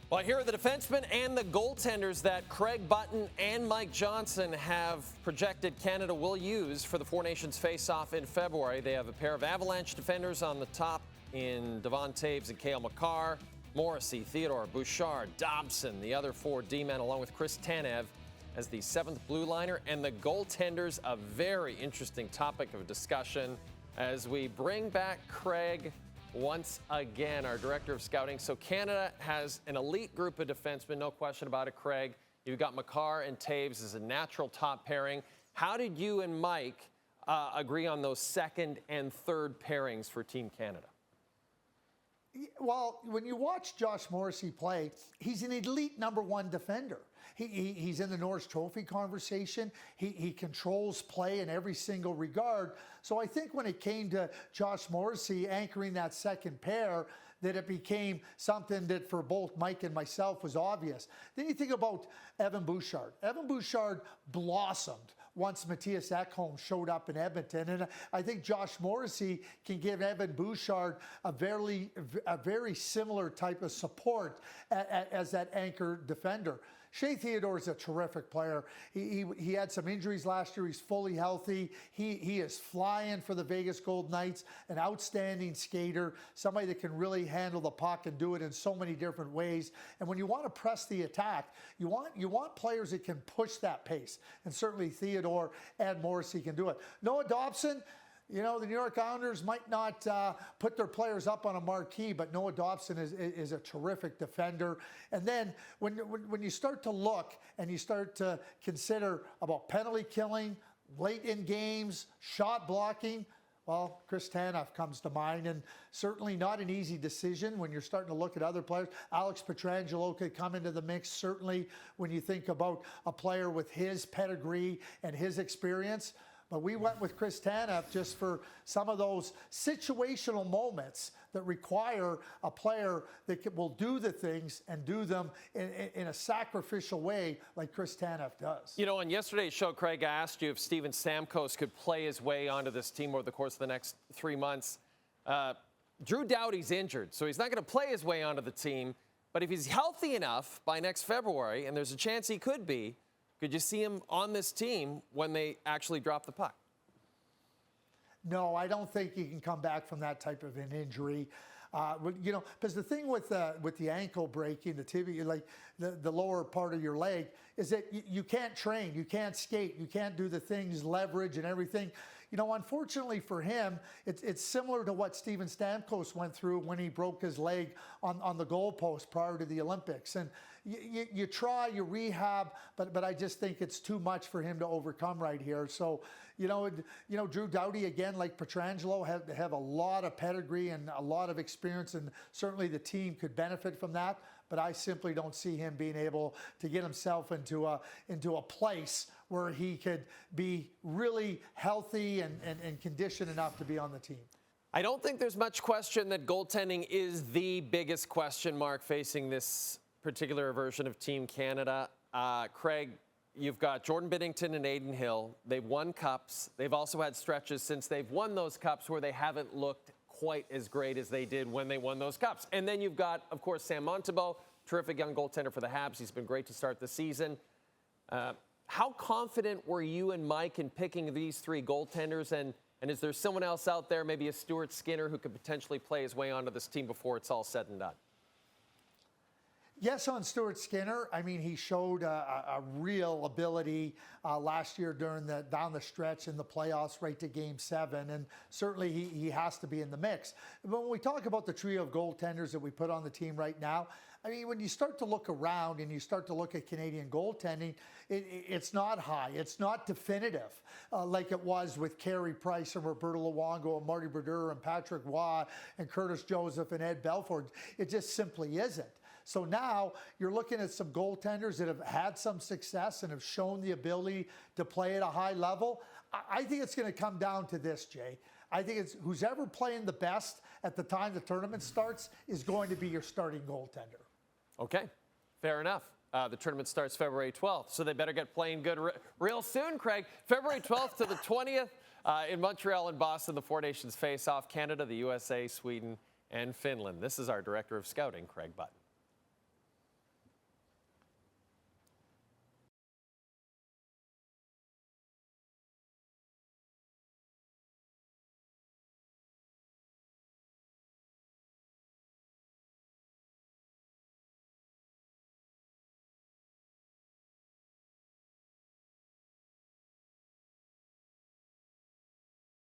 Well, here are the defensemen and the goaltenders that Craig Button and Mike Johnson have projected Canada will use for the Four Nations face-off in February. They have a pair of Avalanche defenders on the top in Devon Toews and Cale Makar, Morrissey, Theodore, Bouchard, Dobson, the other four D-men, along with Chris Tanev as the seventh blue liner. And the goaltenders, a very interesting topic of discussion as we bring back Craig once again, our director of scouting. So Canada has an elite group of defensemen, no question about it, Craig. You've got Makar and Toews as a natural top pairing. How did you and Mike agree on those second and third pairings for Team Canada? Well, when you watch Josh Morrissey play, he's an elite #1 defender. He's in the Norris Trophy conversation. He controls play in every single regard. So I think when it came to Josh Morrissey anchoring that second pair, that it became something that for both Mike and myself was obvious. Then you think about Evan Bouchard. Evan Bouchard blossomed once Mattias Ekholm showed up in Edmonton. And I think Josh Morrissey can give Evan Bouchard a very similar type of support as that anchor defender. Shea Theodore is a terrific player. He had some injuries last year. He's fully healthy. He is flying for the Vegas Golden Knights, an outstanding skater, somebody that can really handle the puck and do it in so many different ways. And when you want to press the attack, you want players that can push that pace. And certainly Theodore and Morrissey can do it. Noah Dobson, you know, the New York Islanders might not put their players up on a marquee, but Noah Dobson is a terrific defender. And then when you start to look and you start to consider about penalty killing, late in games, shot blocking, well, Chris Tanev comes to mind, and certainly not an easy decision when you're starting to look at other players. Alex Pietrangelo could come into the mix, certainly when you think about a player with his pedigree and his experience. But we went with Chris Tanev just for some of those situational moments that require a player that will do the things and do them in a sacrificial way like Chris Tanev does. You know, on yesterday's show, Craig, I asked you if Steven Stamkos could play his way onto this team over the course of the next 3 months. Drew Doughty's injured, so he's not going to play his way onto the team. But if he's healthy enough by next February, and there's a chance he could be, could you see him on this team when they actually drop the puck? No, I don't think he can come back from that type of an injury. You know, because the thing with the ankle breaking, the tibia, like the lower part of your leg, is that you can't train, you can't skate, you can't do the things, leverage and everything. You know, unfortunately for him, it's similar to what Steven Stamkos went through when he broke his leg on the goalpost prior to the Olympics. And you try, you rehab, but I just think it's too much for him to overcome right here. So, you know, Drew Doughty, again, like Pietrangelo, have a lot of pedigree and a lot of experience, and certainly the team could benefit from that. But I simply don't see him being able to get himself into a place where he could be really healthy and conditioned enough to be on the team. I don't think there's much question that goaltending is the biggest question mark facing this particular version of Team Canada. Craig, you've got Jordan Binnington and Aiden Hill. They've won cups. They've also had stretches since they've won those cups where they haven't looked quite as great as they did when they won those cups. And then you've got, of course, Sam Montembeault, terrific young goaltender for the Habs. He's been great to start the season. How confident were you and Mike in picking these three goaltenders? And is there someone else out there, maybe a Stuart Skinner, who could potentially play his way onto this team before it's all said and done? Yes, on Stuart Skinner. I mean, he showed a real ability last year down the stretch in the playoffs right to Game 7, and certainly he has to be in the mix. But when we talk about the trio of goaltenders that we put on the team right now, I mean, when you start to look around and you start to look at Canadian goaltending, it's not high. It's not definitive like it was with Carey Price and Roberto Luongo and Marty Brodeur and Patrick Waugh and Curtis Joseph and Ed Belford. It just simply isn't. So now you're looking at some goaltenders that have had some success and have shown the ability to play at a high level. I think it's going to come down to this, Jay. I think it's who's ever playing the best at the time the tournament starts is going to be your starting goaltender. Okay, fair enough. The tournament starts February 12th, so they better get playing good real soon, Craig. February 12th to the 20th in Montreal and Boston, the Four Nations face off: Canada, the USA, Sweden, and Finland. This is our Director of Scouting, Craig Button.